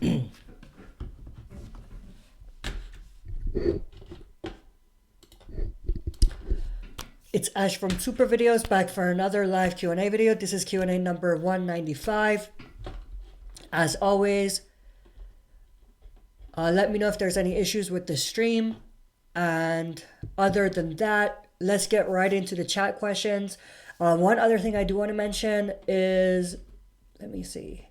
It's Ash from Super Videos, back for another live Q&A video. This is Q&A number 195. As always, let me know if there's any issues with the stream. And other than that, let's get right into the chat questions. One other thing I do want to mention is, let me see.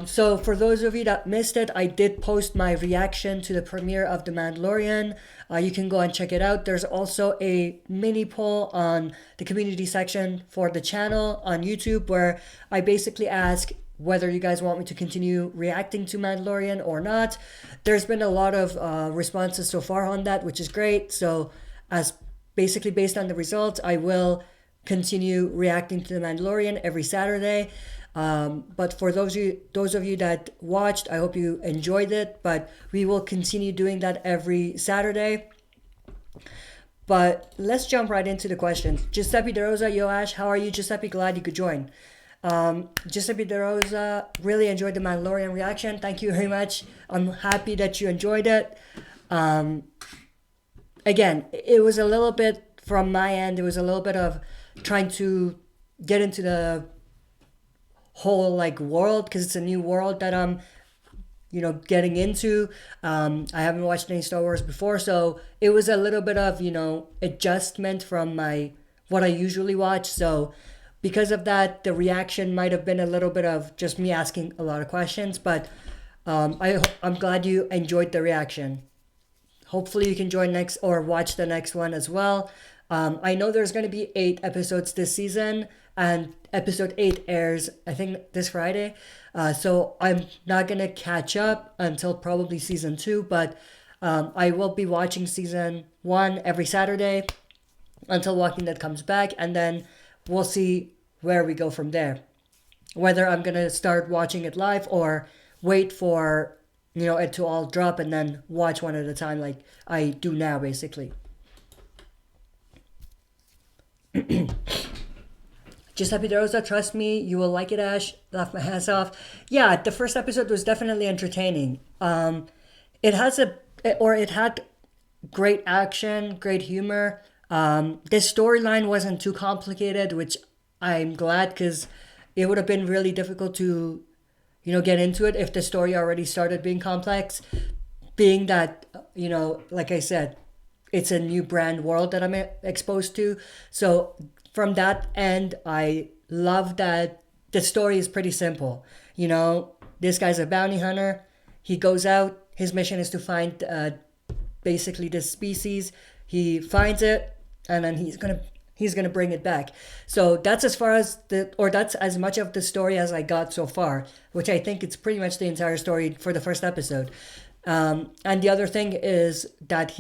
So for those of you that missed it, I did post my reaction to the premiere of The Mandalorian. You can go and check it out. There's also a mini poll on the community section for the channel on YouTube where I basically ask whether you guys want me to continue reacting to Mandalorian or not. There's been a lot of responses so far on that, which is great. So as basically based on the results, I will continue reacting to The Mandalorian every Saturday. But for those of you that watched, I hope you enjoyed it, but we will continue doing that every Saturday. But let's jump right into the questions. Giuseppe De Rosa, yo Ash, how are you? Giuseppe, glad you could join. Giuseppe De Rosa, really enjoyed the Mandalorian reaction. Thank you very much. I'm happy that you enjoyed it. Again, it was a little bit from my end, it was a little bit of trying to get into the whole like world, because it's a new world that I'm getting into. I haven't watched any Star Wars before, so it was a little bit of adjustment from what I usually watch. So because of that, the reaction might have been a little bit of just me asking a lot of questions, but I'm glad you enjoyed the reaction. Hopefully you can join next or watch the next one as well. I know there's going to be 8 episodes this season, and episode 8 airs, I think, this Friday. So I'm not going to catch up until probably season 2, but I will be watching season 1 every Saturday until Walking Dead comes back, and then we'll see where we go from there. Whether I'm going to start watching it live or wait for it to all drop and then watch one at a time like I do now, basically. Giuseppe De Rosa, trust me, you will like it, Ash. Laugh my ass off. Yeah, the first episode was definitely entertaining. It had great action, great humor. The storyline wasn't too complicated, which I'm glad, because it would have been really difficult to, get into it if the story already started being complex. Being that, like I said, it's a new brand world that I'm exposed to. So from that end, I love that the story is pretty simple. This guy's a bounty hunter. He goes out. His mission is to find basically this species. He finds it, and then he's gonna bring it back. So that's that's as much of the story as I got so far, which I think it's pretty much the entire story for the first episode. And the other thing is that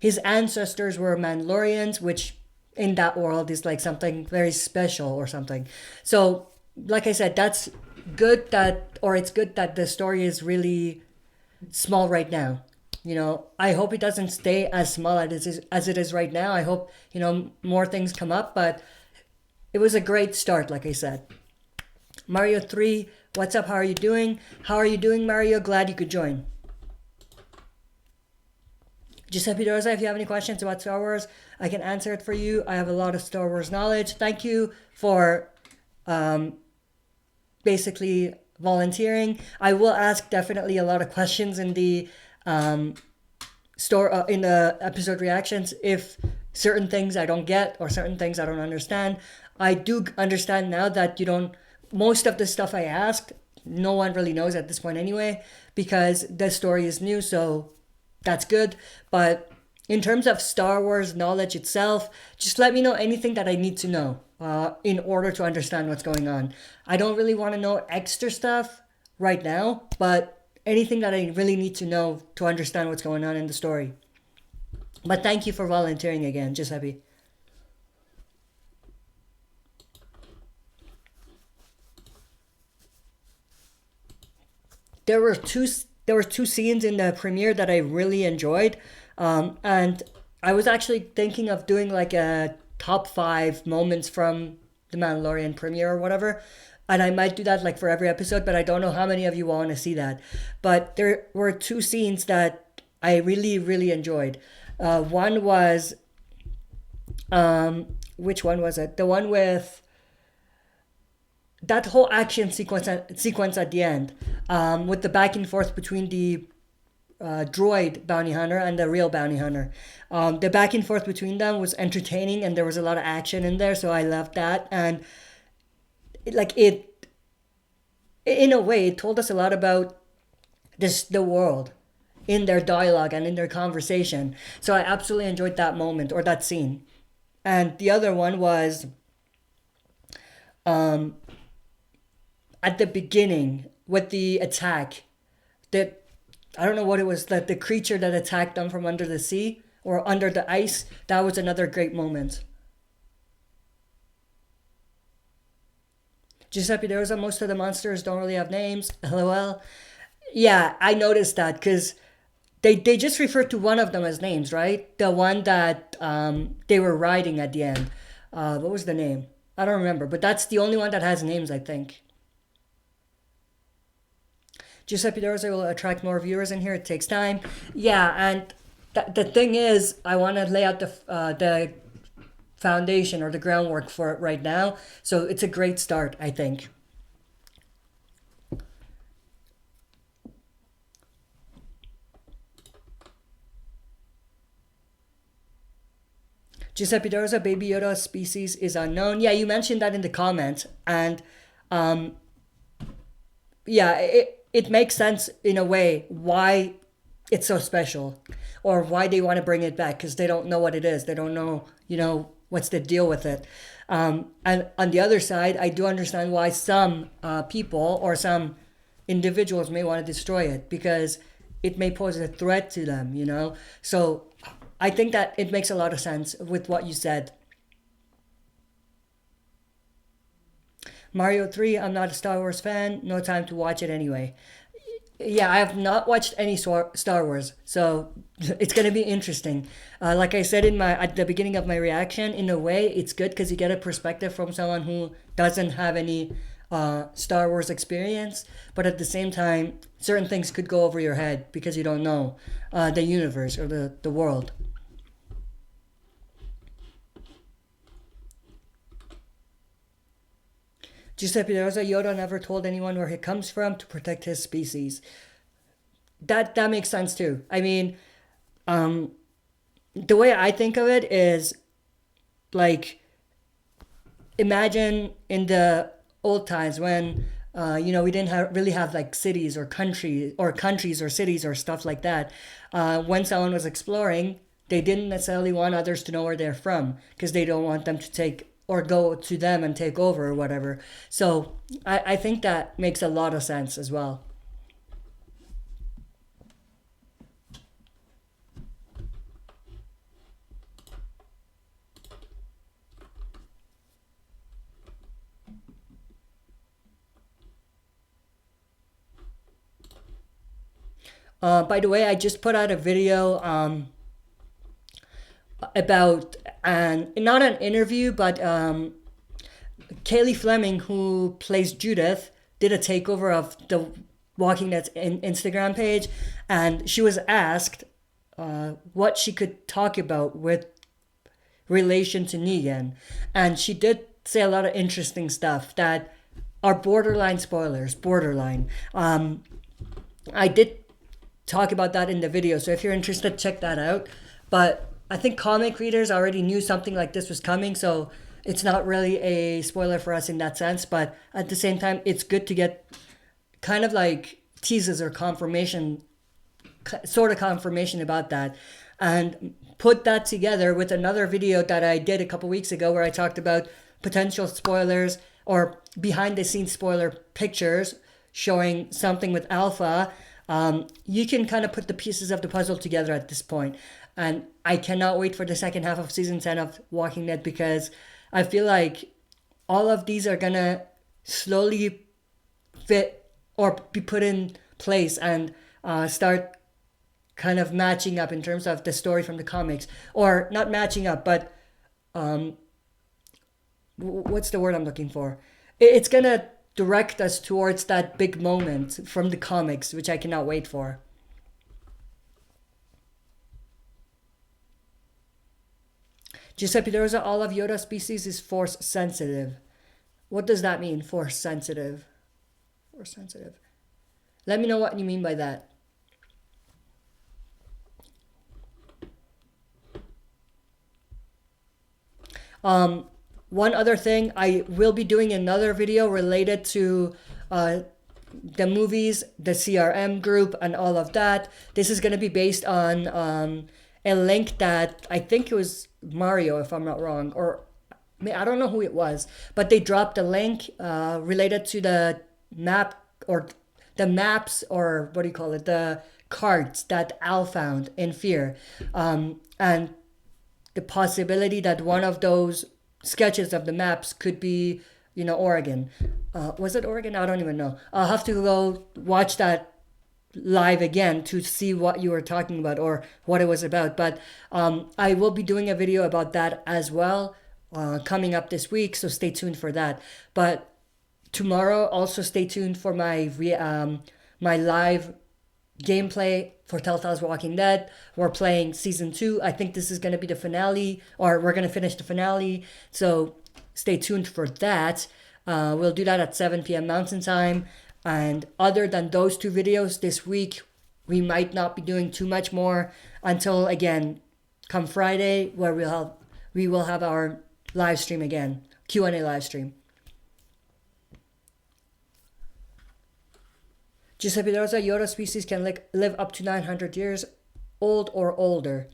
his ancestors were Mandalorians, which in that world is like something very special or something. So, like I said, it's good that the story is really small right now. I hope it doesn't stay as small as it is right now. I hope, more things come up, but it was a great start, like I said. Mario 3, what's up? How are you doing? How are you doing, Mario? Glad you could join. Giuseppe De Rosa, if you have any questions about Star Wars, I can answer it for you. I have a lot of Star Wars knowledge. Thank you for basically volunteering. I will ask definitely a lot of questions in the in the episode reactions if certain things I don't get or certain things I don't understand. I do understand now that most of the stuff I asked, no one really knows at this point anyway, because the story is new, so that's good. But in terms of Star Wars knowledge itself, just let me know anything that I need to know in order to understand what's going on. I don't really want to know extra stuff right now, but anything that I really need to know to understand what's going on in the story. But thank you for volunteering again, Giuseppe. There were two scenes in the premiere that I really enjoyed, and I was actually thinking of doing like a top 5 moments from the Mandalorian premiere or whatever. And I might do that like for every episode, but I don't know how many of you want to see that. But there were two scenes that I really, really enjoyed. One was, which one was it? The one with that whole action sequence at the end, with the back and forth between the droid bounty hunter and the real bounty hunter. The back and forth between them was entertaining, and there was a lot of action in there, so I loved that. And it in a way, it told us a lot about the world in their dialogue and in their conversation. So I absolutely enjoyed that moment or that scene. And the other one was at the beginning with the attack. That I don't know what it was, that the creature that attacked them from under the sea or under the ice. That was another great moment. Giuseppe De Rosa, most of the monsters don't really have names. LOL. Yeah, I noticed that because they just referred to one of them as names, right? The one that they were riding at the end. What was the name? I don't remember, but that's the only one that has names, I think. Giuseppe De Rosa will attract more viewers in here. It takes time. Yeah, and the thing is, I want to lay out the foundation or the groundwork for it right now. So it's a great start, I think. Giuseppe De Rosa, Baby Yoda species is unknown. Yeah, you mentioned that in the comments. And yeah, it makes sense in a way why it's so special or why they want to bring it back, because they don't know what it is. They don't know, what's the deal with it. And on the other side, I do understand why some people or some individuals may want to destroy it, because it may pose a threat to them, So I think that it makes a lot of sense with what you said. Mario 3, I'm not a Star Wars fan. No time to watch it anyway. Yeah, I have not watched any Star Wars, so it's gonna be interesting. Like I said at the beginning of my reaction, in a way, it's good because you get a perspective from someone who doesn't have any Star Wars experience. But at the same time, certain things could go over your head because you don't know the universe or the world. Giuseppe De Rosa, Yoda never told anyone where he comes from to protect his species. That makes sense too. I mean, the way I think of it is like, imagine in the old times when we didn't really have like cities or countries or cities or stuff like that. When someone was exploring, they didn't necessarily want others to know where they're from because they don't want them to take or go to them and take over or whatever. So I think that makes a lot of sense as well. By the way, I just put out a video about not an interview, but Kaylee Fleming, who plays Judith, did a takeover of the Walking Dead's Instagram page, and she was asked what she could talk about with relation to Negan, and she did say a lot of interesting stuff that are borderline spoilers. I did talk about that in the video, so if you're interested, check that out. But I think comic readers already knew something like this was coming, so it's not really a spoiler for us in that sense. But at the same time, it's good to get kind of like teases or confirmation about that, and put that together with another video that I did a couple weeks ago where I talked about potential spoilers or behind the scenes spoiler pictures showing something with Alpha. You can kind of put the pieces of the puzzle together at this point. And I cannot wait for the second half of season 10 of Walking Dead, because I feel like all of these are going to slowly fit or be put in place and start kind of matching up in terms of the story from the comics. Or not matching up, but what's the word I'm looking for? It's gonna direct us towards that big moment from the comics, which I cannot wait for. Giuseppe Rosa, all of Yoda species is force sensitive. What does that mean, force sensitive? Force sensitive. Let me know what you mean by that. One other thing, I will be doing another video related to the movies, the CRM group, and all of that. This is going to be based on a link that I think it was Mario, if I'm not wrong, or I don't know who it was, but they dropped a link related to the map or the maps, or what do you call it, the cards that Al found in Fear, and the possibility that one of those sketches of the maps could be, Oregon. Was it Oregon? I don't even know. I'll have to go watch that live again to see what you were talking about or what it was about. But I will be doing a video about that as well coming up this week, so stay tuned for that. But tomorrow, also stay tuned for my my live gameplay for Telltale's Walking Dead. We're playing season 2. I think this is going to be the finale, or we're going to finish the finale. So stay tuned for that. We'll do that at 7 p.m. Mountain Time. And other than those 2 videos this week, we might not be doing too much more until, again, come Friday, where we will have our live stream again, Q&A live stream. Giuseppe Rosa, Yoda species can live up to 900 years old or older.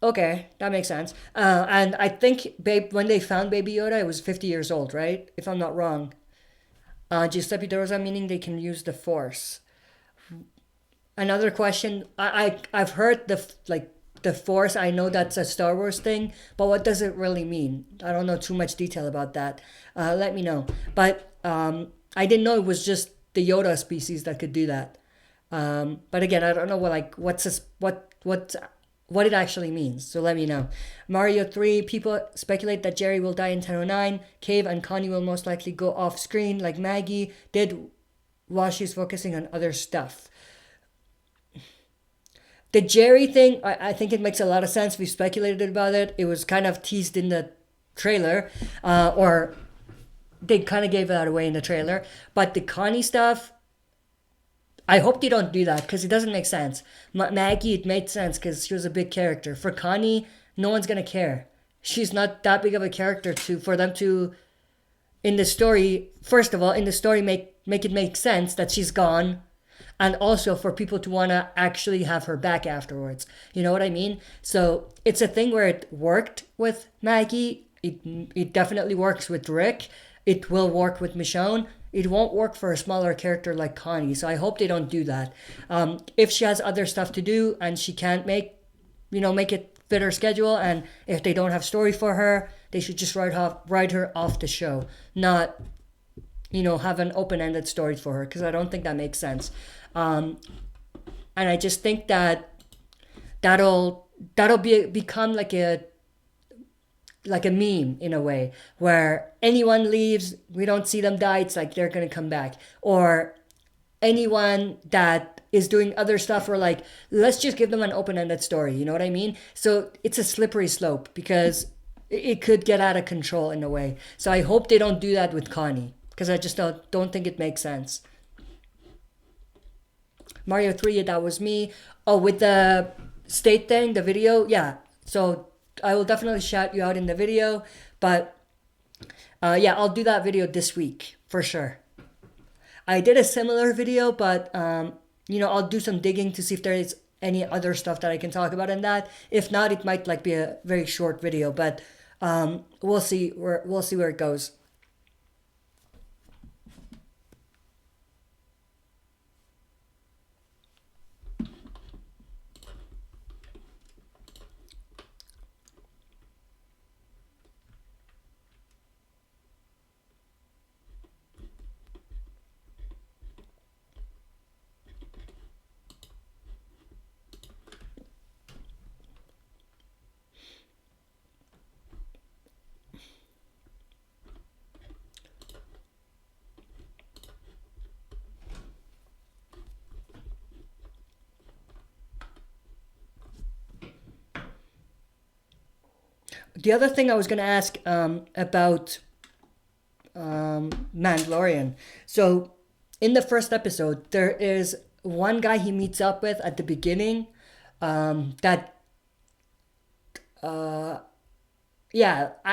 Okay, that makes sense. And I think when they found Baby Yoda, it was 50 years old, right? If I'm not wrong. Giuseppe Rosa, meaning they can use the Force. Another question. I've heard the Force. I know that's a Star Wars thing, but what does it really mean? I don't know too much detail about that. Let me know. But I didn't know it was just the Yoda species that could do that. But again, I don't know what it actually means. So let me know. Mario 3, people speculate that Jerry will die in 1009. Cave and Connie will most likely go off screen like Maggie did while she's focusing on other stuff. The Jerry thing, I think it makes a lot of sense. We speculated about it. It was kind of teased in the trailer, or they kind of gave that away in the trailer. But the Connie stuff, I hope they don't do that because it doesn't make sense. Maggie, it made sense because she was a big character. For Connie, no one's going to care. She's not that big of a character for them to, in the story, first of all, in the story, make it make sense that she's gone. And also for people to want to actually have her back afterwards. You know what I mean? So it's a thing where it worked with Maggie. It definitely works with Rick. It will work with Michonne. It won't work for a smaller character like Connie. So I hope they don't do that. If she has other stuff to do and she can't make it fit her schedule, and if they don't have story for her, they should just write her off the show. Not, have an open-ended story for her, because I don't think that makes sense. And I just think that that'll become like a meme in a way, where anyone leaves, we don't see them die, it's like they're gonna come back. Or anyone that is doing other stuff, or like, let's just give them an open-ended story, you know what I mean? So it's a slippery slope because it could get out of control in a way. So I hope they don't do that with Connie, because I just don't think it makes sense. Mario 3, that was me. Oh, with the state thing, the video, yeah. So I will definitely shout you out in the video, but I'll do that video this week for sure. I did a similar video, but I'll do some digging to see if there is any other stuff that I can talk about in that. If not, it might be a very short video, but we'll see where it goes. the other thing I was going to ask about Mandalorian. So in the first episode, there is one guy he meets up with at the beginning that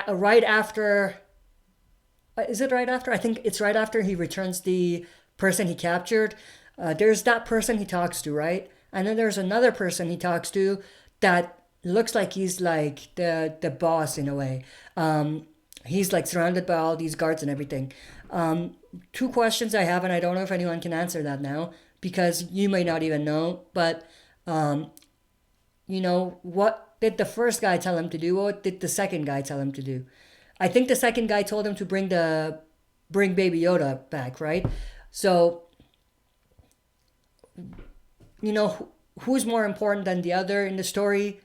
right after, is it right after? I think it's right after he returns the person he captured. There's that person he talks to, right? And then there's another person he talks to that looks like he's like the boss in a way. He's like surrounded by all these guards and everything. Two questions I have, and I don't know if anyone can answer that now because you may not even know. But what did the first guy tell him to do? What did the second guy tell him to do? I think the second guy told him to bring Baby Yoda back, right? So, who's more important than the other in the story,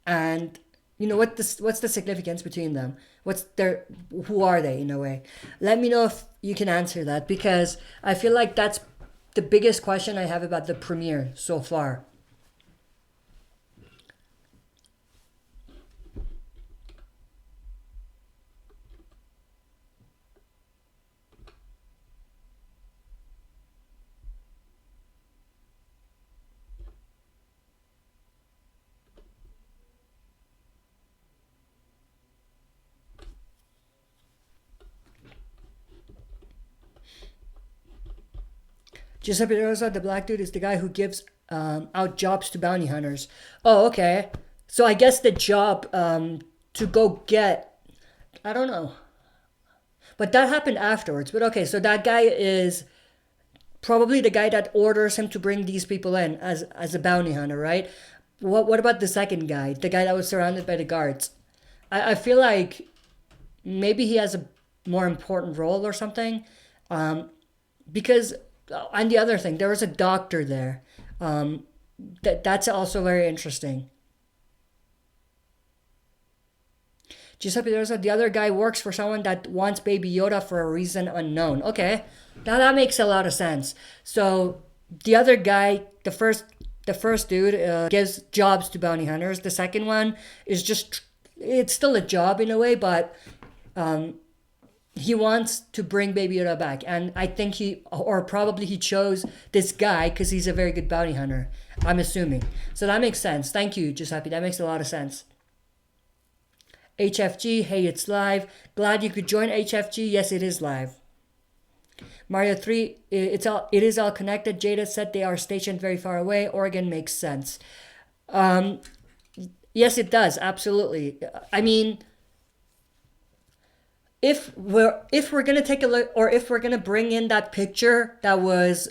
and what's the significance between them? Who are they in a way? Let me know if you can answer that, because I feel like that's the biggest question I have about the premiere so far. Giuseppe Rosa, the black dude, is the guy who gives out jobs to bounty hunters. Oh, okay. So I guess the job to go get, I don't know. But that happened afterwards. But okay, so that guy is probably the guy that orders him to bring these people in as a bounty hunter, right? What about the second guy, the guy that was surrounded by the guards? I feel like maybe he has a more important role or something, because. And the other thing, there was a doctor there. That's also very interesting. Giuseppe Rosa, the other guy works for someone that wants Baby Yoda for a reason unknown. Okay, now that makes a lot of sense. So the other guy, the first dude, gives jobs to bounty hunters. The second one is it's still a job in a way, but he wants to bring Baby Yoda back. And I think he chose this guy because he's a very good bounty hunter, I'm assuming. So that makes sense. Thank you, Giuseppe. That makes a lot of sense. HFG, hey, it's live. Glad you could join HFG. Yes, it is live. Mario 3, it is all connected. Jada said they are stationed very far away. Oregon makes sense. Yes, it does. Absolutely. I mean, if we're gonna take a look, or if we're gonna bring in that picture that was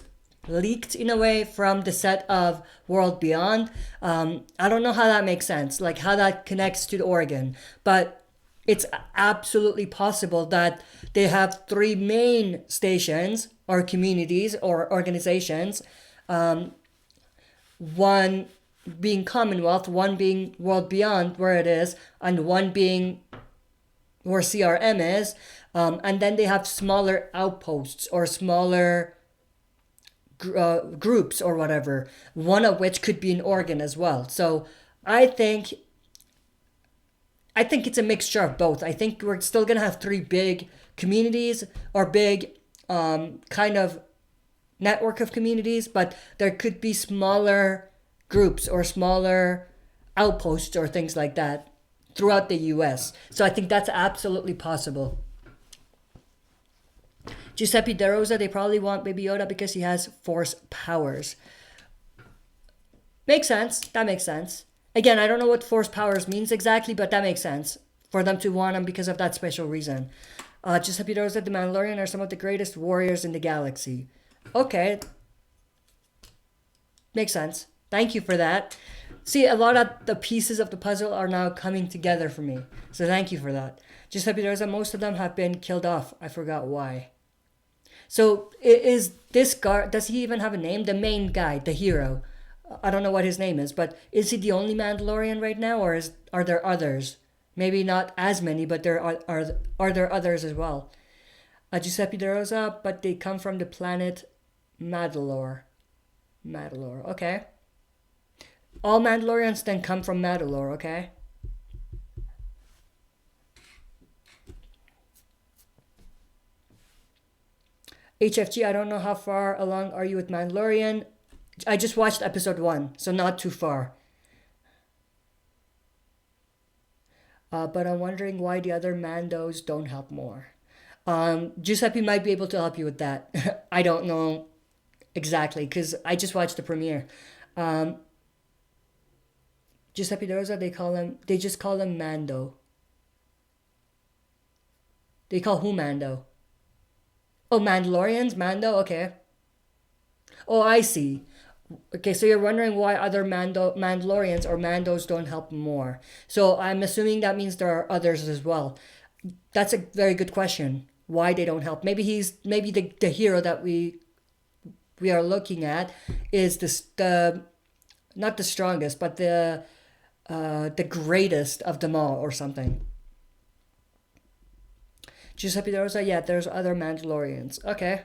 leaked in a way from the set of World Beyond, I don't know how that makes sense, like how that connects to the Oregon, but it's absolutely possible that they have three main stations or communities or organizations, one being Commonwealth, one being World Beyond where it is, and one being where CRM is, and then they have smaller outposts or smaller groups or whatever, one of which could be in Oregon as well. So I think it's a mixture of both. I think we're still gonna have three big communities or big kind of network of communities, but there could be smaller groups or smaller outposts or things like that throughout the US. So I think that's absolutely possible. Giuseppe De Rosa, they probably want Baby Yoda because he has force powers. Makes sense. That makes sense. Again, I don't know what force powers means exactly, but that makes sense for them to want him because of that special reason. Giuseppe De Rosa, the Mandalorian are some of the greatest warriors in the galaxy. Okay. Makes sense. Thank you for that. See, a lot of the pieces of the puzzle are now coming together for me. So thank you for that. Giuseppe De Rosa, most of them have been killed off. I forgot why. So is this guy, does he even have a name? The main guy, the hero. I don't know what his name is, but is he the only Mandalorian right now, or are there others? Maybe not as many, but there are there others as well. Giuseppe De Rosa, but they come from the planet Mandalore. Mandalore, okay. All Mandalorians then come from Mandalore, okay? HFG, I don't know how far along are you with Mandalorian. I just watched episode 1, so not too far. But I'm wondering why the other Mandos don't help more. Giuseppe might be able to help you with that. I don't know exactly, because I just watched the premiere. Giuseppe De Rosa, they just call him Mando. They call who Mando? Oh, Mandalorians? Mando? Okay. Oh, I see. Okay, so you're wondering why other Mandalorians or Mandos don't help more. So I'm assuming that means there are others as well. That's a very good question. Why they don't help? Maybe the hero that we are looking at is the not the strongest, but the greatest of them all or something. Giuseppe De Rosa, yeah, there's other Mandalorians. Okay,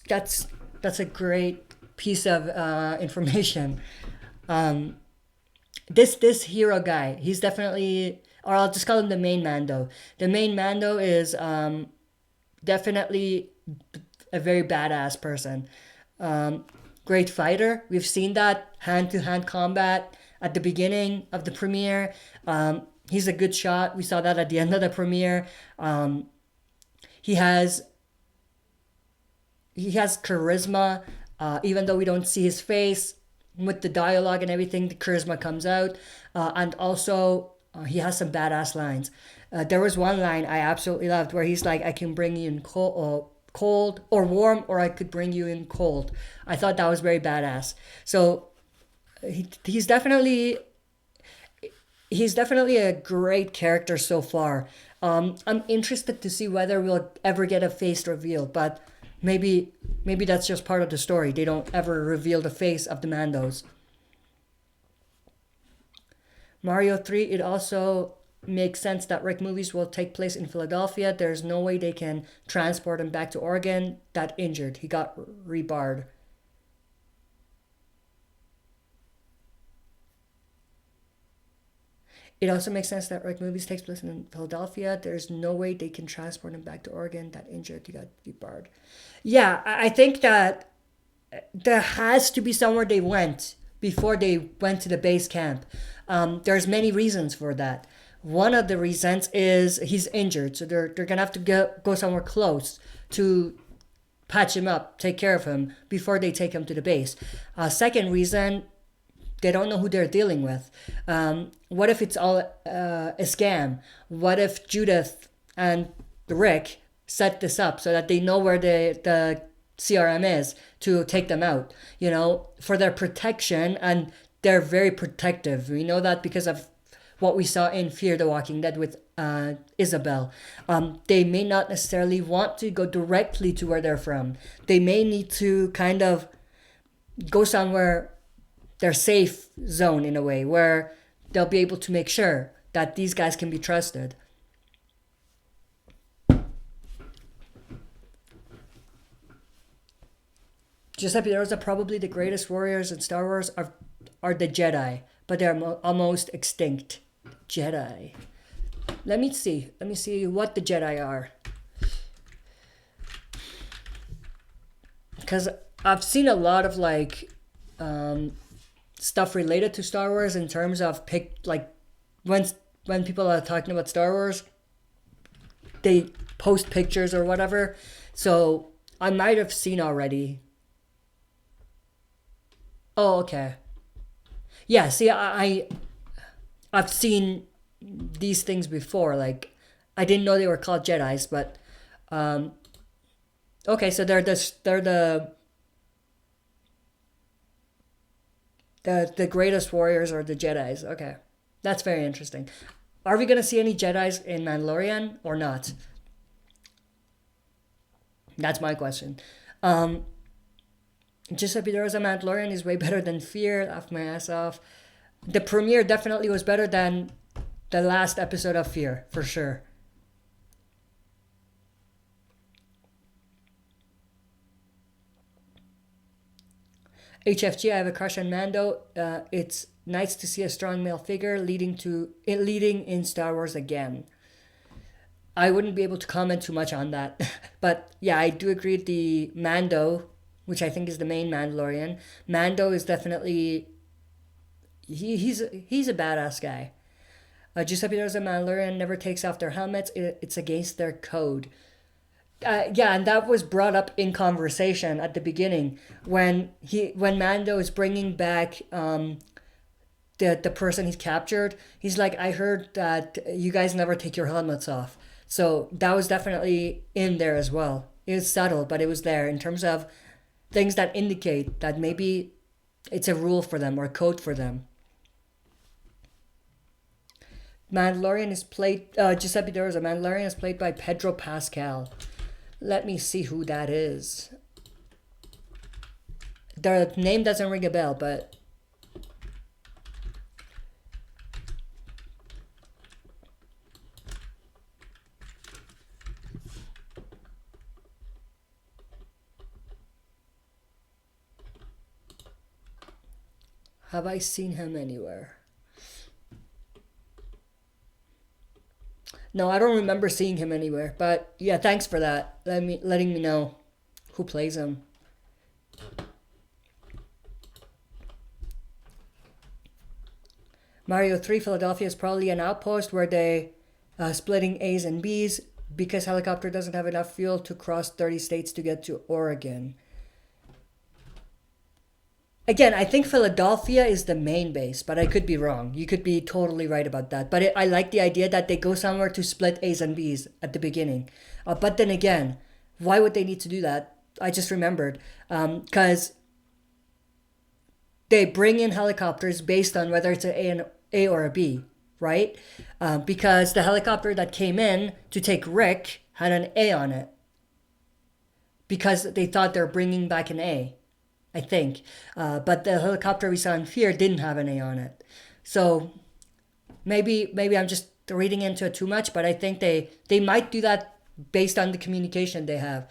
that's a great piece of information. This hero guy, he's definitely, or I'll just call him the main Mando. The main Mando is definitely a very badass person. Great fighter. We've seen that hand-to-hand combat at the beginning of the premiere. He's a good shot. We saw that at the end of the premiere. He has charisma, even though we don't see his face. With the dialogue and everything, the charisma comes out. And also, he has some badass lines. There was one line I absolutely loved where he's like, I can bring you in cold or warm, or I could bring you in cold. I thought that was very badass. So he's definitely a great character so far. I'm interested to see whether we'll ever get a face reveal, but maybe that's just part of the story. They don't ever reveal the face of the Mandos. Mario 3, it also makes sense that Rick movies will take place in Philadelphia. There's no way they can transport him back to Oregon. That injured. He got rebarred. It also makes sense that Rick movies takes place in Philadelphia. There's no way they can transport him back to Oregon. That injured. He got rebarred. Yeah, I think that there has to be somewhere they went before they went to the base camp. There's many reasons for that. One of the reasons is he's injured, so they're gonna have to go somewhere close to patch him up, take care of him before they take him to the base. Second reason, they don't know who they're dealing with. What if it's all a scam? What if Judith and Rick set this up so that they know where the CRM is to take them out, for their protection, and they're very protective. We know that because of what we saw in Fear the Walking Dead with Isabel. They may not necessarily want to go directly to where they're from. They may need to kind of go somewhere, their safe zone in a way, where they'll be able to make sure that these guys can be trusted. Giuseppe De Rosa, probably the greatest warriors in Star Wars are the Jedi, but they're almost extinct. Jedi. Let me see what the Jedi are. Because I've seen a lot of stuff related to Star Wars in terms of when people are talking about Star Wars, they post pictures or whatever. So I might have seen already. Oh, okay. Yeah, see, I've seen these things before. I didn't know they were called Jedis, but okay, so they're the greatest warriors are the Jedis. Okay, that's very interesting. Are we gonna see any Jedis in Mandalorian or not? That's my question. Giuseppe De Rosa, Mandalorian is way better than Fear. Laughed my ass off. The premiere definitely was better than the last episode of Fear, for sure. HFG, I have a crush on Mando. It's nice to see a strong male figure leading in Star Wars again. I wouldn't be able to comment too much on that. But yeah, I do agree with the Mando, which I think is the main Mandalorian. Mando is definitely he's a badass guy. Giuseppe knows a Mandalorian never takes off their helmets. It's against their code. Yeah, and that was brought up in conversation at the beginning when Mando is bringing back the person he's captured. He's like, I heard that you guys never take your helmets off. So that was definitely in there as well. It was subtle, but it was there in terms of things that indicate that maybe it's a rule for them or a code for them. Mandalorian is played. Giuseppe De Rosa. Mandalorian is played by Pedro Pascal. Let me see who that is. The name doesn't ring a bell, but have I seen him anywhere? No, I don't remember seeing him anywhere. But yeah, thanks for that. Letting me know who plays him. Mario 3 Philadelphia is probably an outpost where they splitting A's and B's because helicopter doesn't have enough fuel to cross 30 states to get to Oregon. Again, I think Philadelphia is the main base, but I could be wrong. You could be totally right about that. But I like the idea that they go somewhere to split A's and B's at the beginning. But then again, why would they need to do that? I just remembered. Because they bring in helicopters based on whether it's an A or a B, right? Because the helicopter that came in to take Rick had an A on it. Because they thought they're bringing back an A. I think. But the helicopter we saw in Fear didn't have an A on it. So maybe I'm just reading into it too much, but I think they might do that based on the communication they have.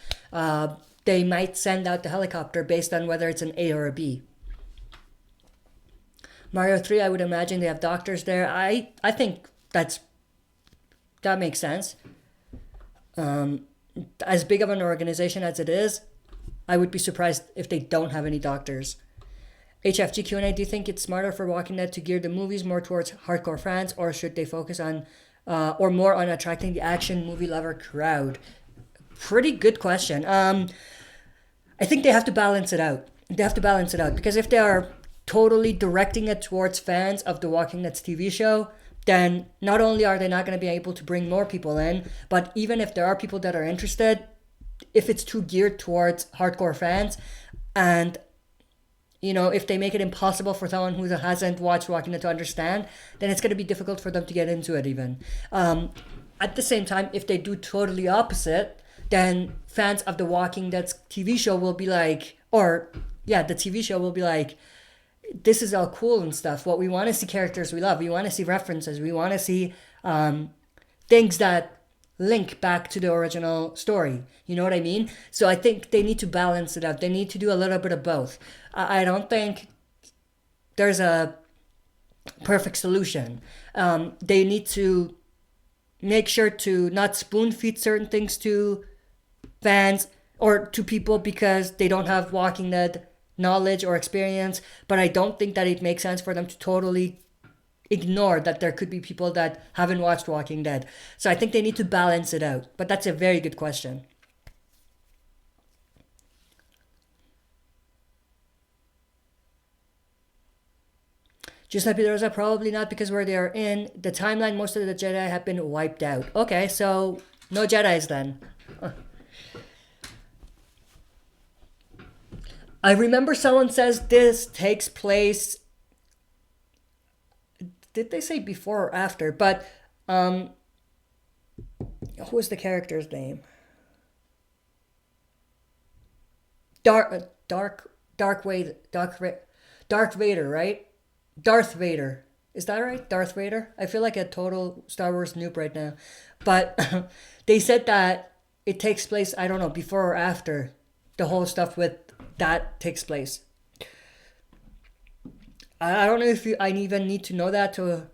They might send out the helicopter based on whether it's an A or a B. Mario 3, I would imagine they have doctors there. I think that makes sense. As big of an organization as it is, I would be surprised if they don't have any doctors. HFG Q&A, do you think it's smarter for Walking Dead to gear the movies more towards hardcore fans, or should they focus on, or more on attracting the action movie lover crowd? Pretty good question. I think they have to balance it out. Because if they are totally directing it towards fans of the Walking Dead's TV show, then not only are they not going to be able to bring more people in, but even if there are people that are interested, if it's too geared towards hardcore fans, and if they make it impossible for someone who hasn't watched Walking Dead to understand, then it's going to be difficult for them to get into it even. At the same time, if they do totally opposite, then fans of the Walking Dead TV show will be like, the TV show will be like, this is all cool and stuff. What we want to see characters we love. We want to see references. We want to see things that link back to the original story. You know what I mean? So I think they need to balance it out. They need to do a little bit of both. I don't think there's a perfect solution. They need to make sure to not spoon feed certain things to fans or to people because they don't have Walking Dead knowledge or experience. But I don't think that it makes sense for them to totally ignore that there could be people that haven't watched Walking Dead. So I think they need to balance it out. But that's a very good question. Giuseppe De Rosa, probably not, because where they are in the timeline, most of the Jedi have been wiped out. Okay, so no Jedis then. I remember someone says this takes place. Did they say before or after? But who was the character's name? Darth Vader, right? Darth Vader. Is that right? Darth Vader? I feel like a total Star Wars noob right now. But they said that it takes place, I don't know, before or after the whole stuff with that takes place. I don't know if I even need to know that to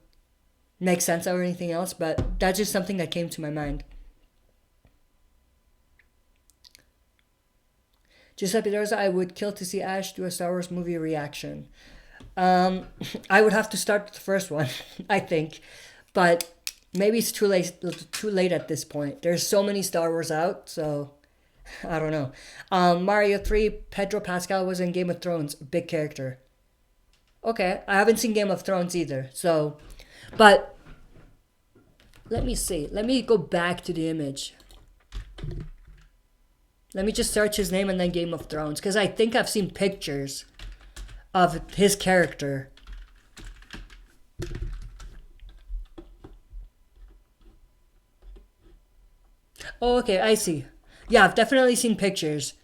make sense of anything else, but that's just something that came to my mind. Giuseppe Rosa, I would kill to see Ash do a Star Wars movie reaction. I would have to start with the first one, I think, but maybe it's too late at this point. There's so many Star Wars out, so I don't know. Mario 3, Pedro Pascal was in Game of Thrones, big character. Okay, I haven't seen Game of Thrones either, so, but let me see. Let me go back to the image. Let me just search his name and then Game of Thrones, because I think I've seen pictures of his character. Oh, okay, I see. Yeah, I've definitely seen pictures.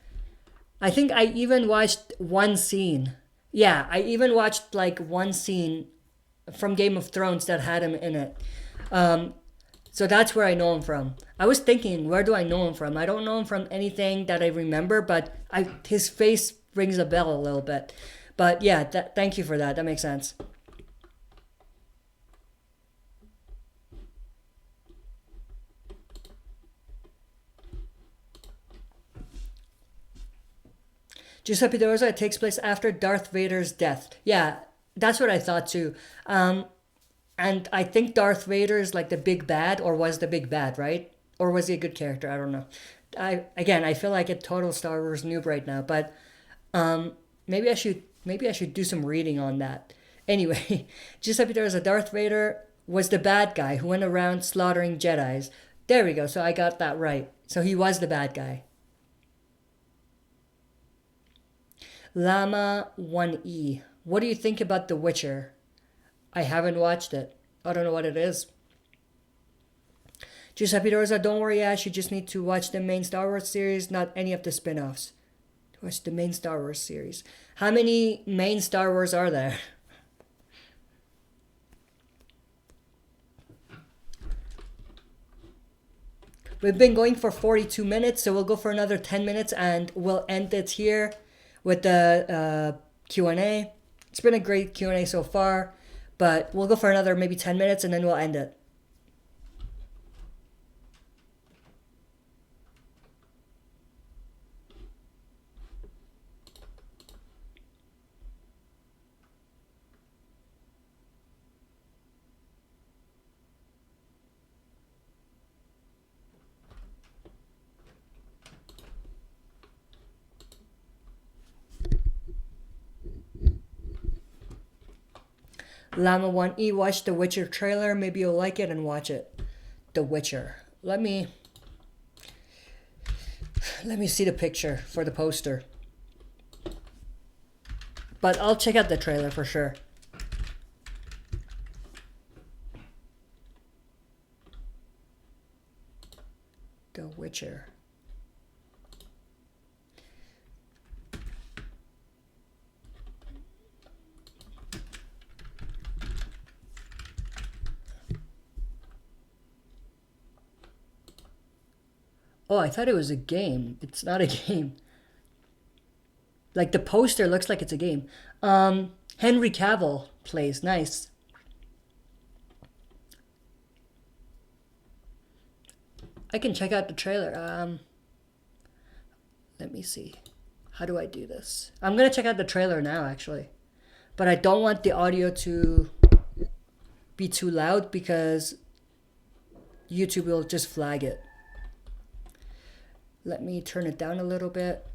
I think I even watched one scene. Yeah, I even watched like one scene from Game of Thrones that had him in it. So that's where I know him from. I was thinking, where do I know him from? I don't know him from anything that I remember, but his face rings a bell a little bit. But yeah, thank you for that. That makes sense. Giuseppe De Rosa, it takes place after Darth Vader's death. Yeah, that's what I thought too. And I think Darth Vader is like the big bad, or was the big bad, right? Or was he a good character? I don't know. I feel like a total Star Wars noob right now, but maybe I should do some reading on that. Anyway, Giuseppe De Rosa, Darth Vader was the bad guy who went around slaughtering Jedis. There we go. So I got that right. So he was the bad guy. Llama 1E. What do you think about The Witcher? I haven't watched it. I don't know what it is. Giuseppe Rosa, don't worry, Ash. You just need to watch the main Star Wars series, not any of the spin offs. Watch the main Star Wars series. How many main Star Wars are there? We've been going for 42 minutes, so we'll go for another 10 minutes and we'll end it here with the Q&A. It's been a great Q&A so far. But we'll go for another maybe 10 minutes and then we'll end it. Llama 1E, watch the Witcher trailer. Maybe you'll like it and watch it. The Witcher. Let me see the picture for the poster. But I'll check out the trailer for sure. The Witcher. Oh, I thought it was a game. It's not a game. Like the poster looks like it's a game. Henry Cavill plays. Nice. I can check out the trailer. Let me see. How do I do this? I'm gonna check out the trailer now, actually. But I don't want the audio to be too loud because YouTube will just flag it. Let me turn it down a little bit.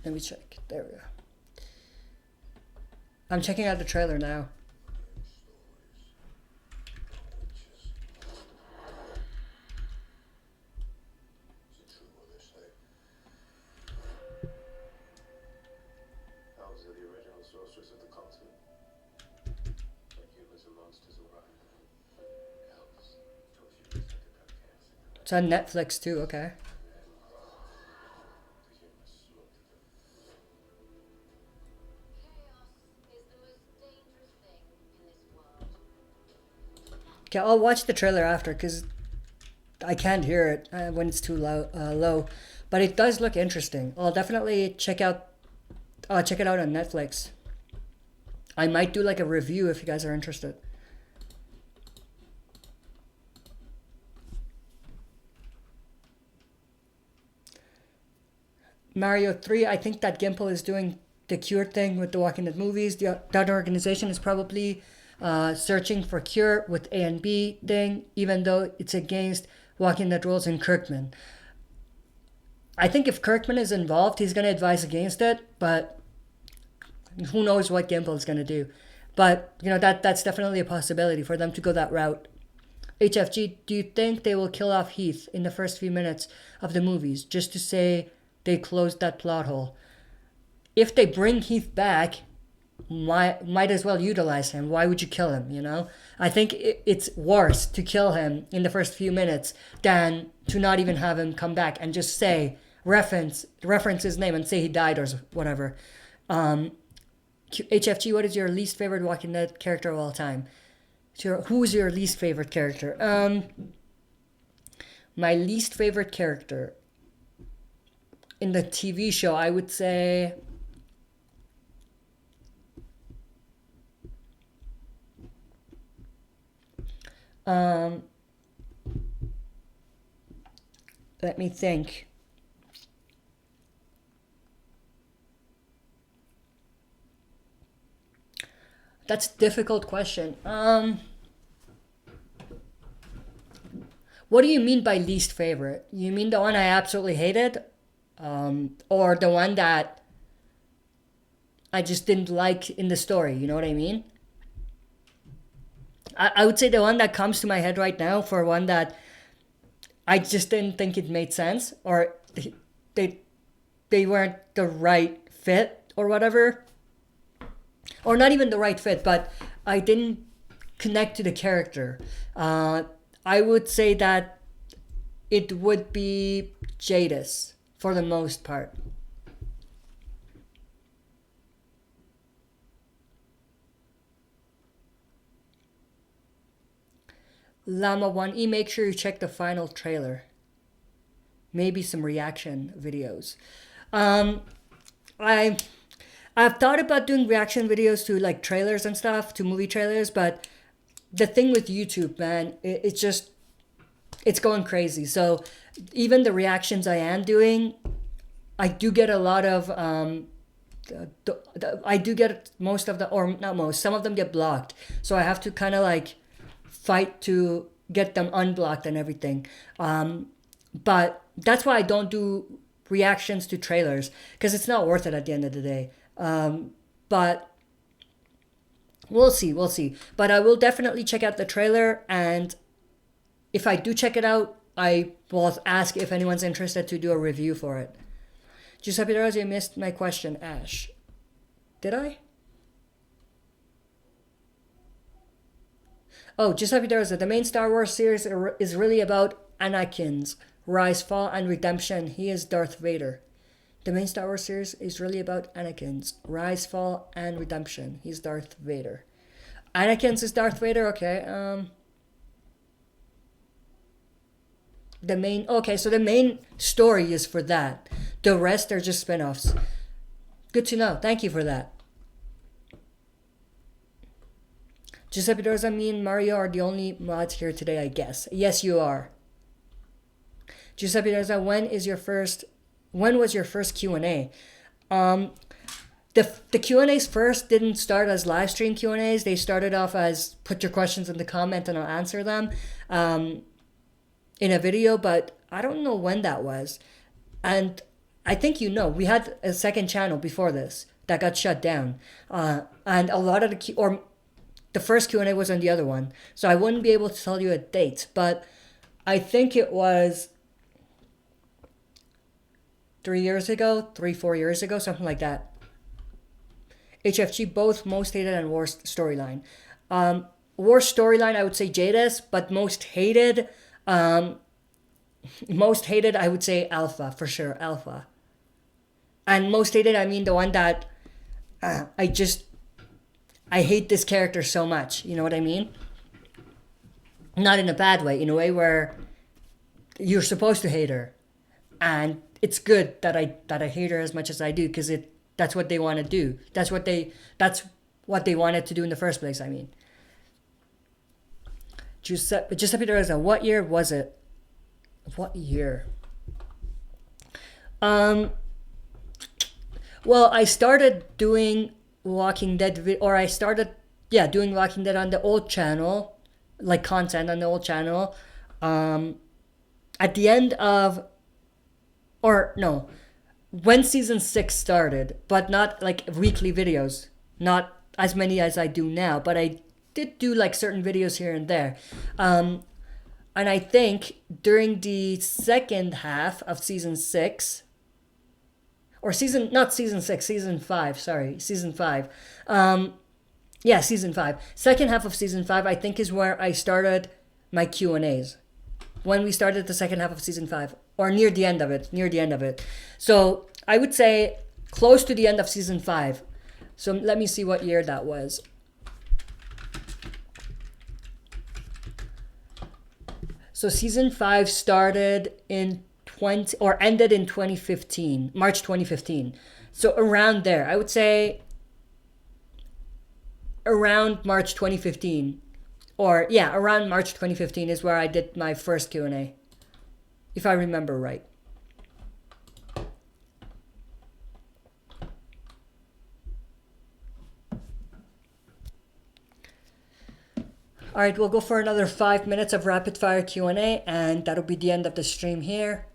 Let me check. There we go. I'm checking out the trailer now. It's on Netflix too, okay. Okay, I'll watch the trailer after because I can't hear it when it's too low. But it does look interesting. I'll definitely check it out on Netflix. I might do like a review if you guys are interested. Mario 3, I think that Gimple is doing the Cure thing with the Walking Dead movies. That organization is probably searching for Cure with A and B thing, even though it's against Walking Dead rules in Kirkman. I think if Kirkman is involved, he's going to advise against it, but who knows what Gimple is going to do. But, that's definitely a possibility for them to go that route. HFG, do you think they will kill off Heath in the first few minutes of the movies just to say they closed that plot hole? If they bring Heath back, might as well utilize him. Why would you kill him, I think it's worse to kill him in the first few minutes than to not even have him come back and just say, reference his name and say he died or whatever. HFG, what is your least favorite Walking Dead character of all time? Who's your least favorite character? My least favorite character in the TV show, I would say... let me think. That's a difficult question. What do you mean by least favorite? You mean the one I absolutely hated? Or the one that I just didn't like in the story? You know what I mean? I would say the one that comes to my head right now for one that I just didn't think it made sense, or they weren't the right fit or whatever. Or not even the right fit, but I didn't connect to the character. I would say that it would be Jadis for the most part. Llama1E, make sure you check the final trailer. Maybe some reaction videos. I've thought about doing reaction videos to like trailers and stuff, to movie trailers, but the thing with YouTube, man, it's going crazy. So even the reactions I am doing, I do get a lot of, I do get most of the, or not most, some of them get blocked. So I have to kind of like fight to get them unblocked and everything. But that's why I don't do reactions to trailers, because it's not worth it at the end of the day. But we'll see. But I will definitely check out the trailer, and if I do check it out, I will ask if anyone's interested to do a review for it. Giuseppe Rose, you missed my question, Ash. Did I? Oh, Giuseppe Rosa, the main Star Wars series is really about Anakin's rise, fall, and redemption. He is Darth Vader. The main Star Wars series is really about Anakin's rise, fall, and redemption. He's Darth Vader. Anakin's is Darth Vader. Okay. So the main story is for that. The rest are just spin-offs. Good to know. Thank you for that. Giuseppe Dorza, me and Mario are the only mods here today, I guess. Yes, you are. Giuseppe Dorza, when was your first Q&A? The Q&As first didn't start as live stream Q&As. They started off as put your questions in the comment and I'll answer them in a video, but I don't know when that was. And I think we had a second channel before this that got shut down. And a lot of the first Q&A was on the other one. So I wouldn't be able to tell you a date, but I think it was 4 years ago, something like that. HFG, both most hated and worst storyline. Worst storyline, I would say Jadis, but most hated, I would say Alpha, for sure, Alpha. And most hated, I mean the one that I hate this character so much. You know what I mean? Not in a bad way, in a way where you're supposed to hate her. And it's good that I hate her as much as I do, because that's what they want to do. That's what they wanted to do in the first place, I mean. Giuseppe Teresa, what year was it? What year? Well, I started doing Walking Dead, or I started, yeah, doing Walking Dead on the old channel, like content on the old channel. At the end of, or no, when season 6 started, but not like weekly videos, not as many as I do now, but I did do like certain videos here and there. And I think during the second half of season 6, or not season 6, season 5, sorry, season 5. Yeah, season 5. Second half of season 5, I think, is where I started my Q&As. When we started the second half of season 5, or near the end of it. So I would say close to the end of season 5. So let me see what year that was. So season 5 started in ended in 2015, March 2015. So around there, I would say around March 2015, or yeah, around March 2015 is where I did my first Q&A, if I remember right. All right, we'll go for another 5 minutes of rapid fire Q&A, and that'll be the end of the stream here.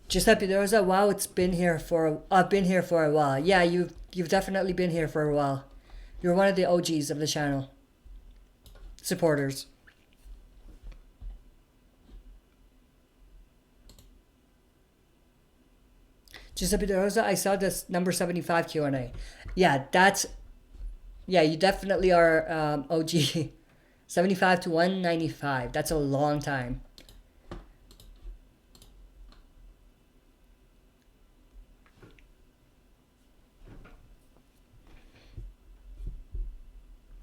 Giuseppe De Rosa, wow, I've been here for a while. Yeah, you've definitely been here for a while. You're one of the OGs of the channel. Supporters. Giuseppe De Rosa, I saw this number 75 Q&A. Yeah, you definitely are OG. 75 to 195. That's a long time.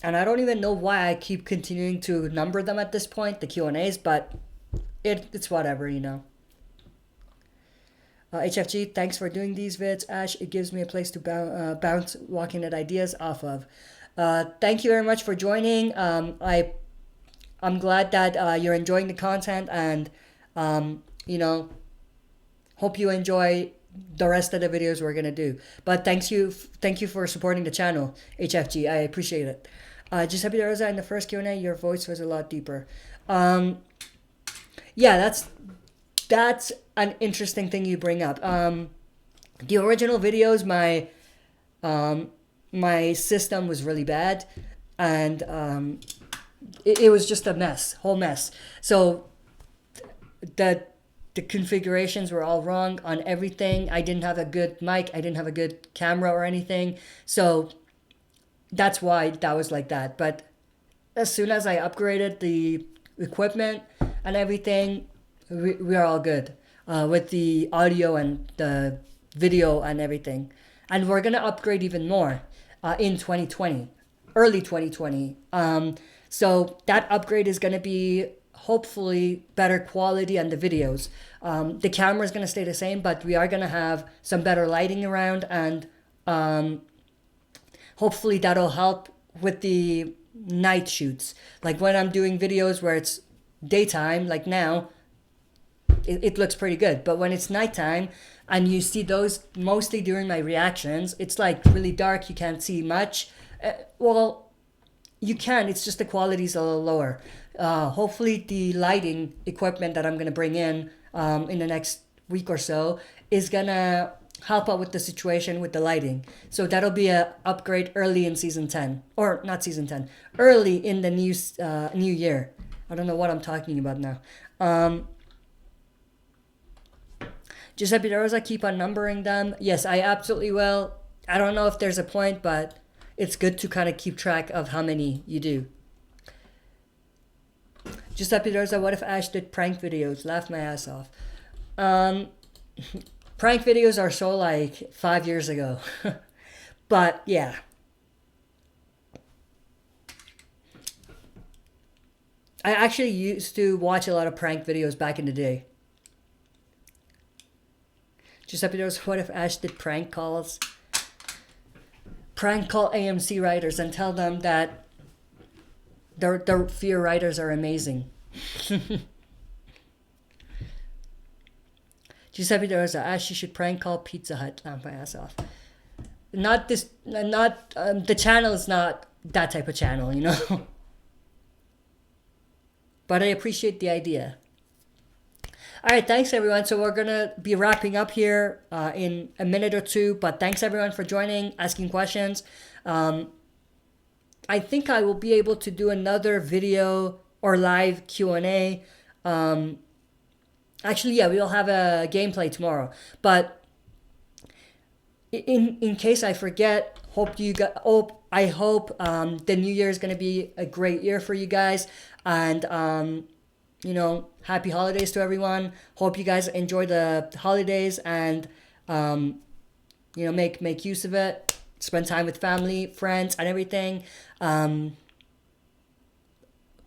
And I don't even know why I keep continuing to number them at this point, the Q&As, but it's whatever, you know. HFG, thanks for doing these vids. Ash, it gives me a place to bounce Walking Dead ideas off of. Thank you very much for joining. I'm glad that you're enjoying the content, and you know, hope you enjoy the rest of the videos we're gonna do. But thank you for supporting the channel, HFG. I appreciate it. Giuseppe De Rosa, in the first Q&A, your voice was a lot deeper. Yeah, that's an interesting thing you bring up. The original videos, my system was really bad, and it was just a mess, whole mess. So the configurations were all wrong on everything. I didn't have a good mic. I didn't have a good camera or anything. So that's why that was like that. But as soon as I upgraded the equipment and everything, we are all good with the audio and the video and everything. And we're going to upgrade even more in 2020, early 2020. So that upgrade is going to be hopefully better quality on the videos. The camera is going to stay the same, but we are going to have some better lighting around, and hopefully that'll help with the night shoots. Like when I'm doing videos where it's daytime, like now, it looks pretty good. But when it's nighttime and you see those mostly during my reactions, it's like really dark, you can't see much. Well, you can, it's just the quality's a little lower. Hopefully the lighting equipment that I'm going to bring in the next week or so is going to help out with the situation with the lighting. So that'll be a upgrade early in season 10, or not season 10, early in the new year. I don't know what I'm talking about now. Giuseppe De Rosa, keep on numbering them. Yes, I absolutely will. I don't know if there's a point, but it's good to kind of keep track of how many you do. Giuseppe De Rosa, what if Ash did prank videos? Laugh my ass off. Prank videos are so like 5 years ago. But yeah. I actually used to watch a lot of prank videos back in the day. Giuseppe De Rosa, what if Ash did prank calls? prank call AMC writers and tell them that their fear writers are amazing. Giuseppe De Rosa, Ashley should prank call Pizza Hut. Laugh my ass off. Not this, not, the channel is not that type of channel, you know? But I appreciate the idea. All right, thanks everyone. So we're gonna be wrapping up here in a minute or two. But thanks everyone for joining, asking questions. I think I will be able to do another video or live Q&A. Actually, yeah, we'll have a gameplay tomorrow. But in case I forget, I hope the new year is gonna be a great year for you guys, and you know, happy holidays to everyone. Hope you guys enjoy the holidays and you know, make use of it. Spend time with family, friends, and everything.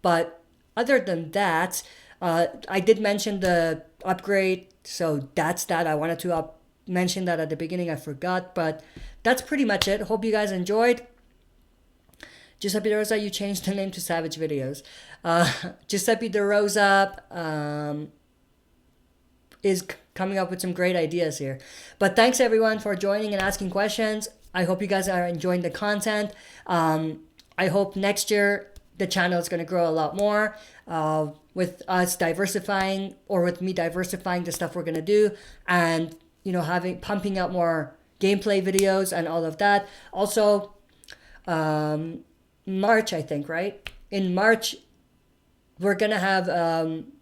But other than that, I did mention the upgrade, so that's that. I wanted to mention that at the beginning. I forgot, but that's pretty much it. Hope you guys enjoyed. Giuseppe De Rosa, you changed the name to Savage Videos. Giuseppe De Rosa is coming up with some great ideas here. But thanks everyone for joining and asking questions. I hope you guys are enjoying the content. I hope next year the channel is going to grow a lot more with us diversifying, or with me diversifying the stuff we're going to do, and you know, pumping out more gameplay videos and all of that. Also, March, I think, right? In March, we're going to have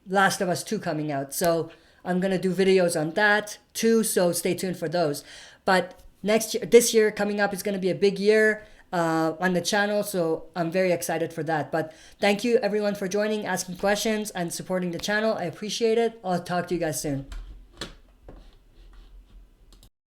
Last of Us 2 coming out. So I'm going to do videos on that too. So stay tuned for those. But this year coming up is going to be a big year on the channel. So I'm very excited for that. But thank you everyone for joining, asking questions, and supporting the channel. I appreciate it. I'll talk to you guys soon.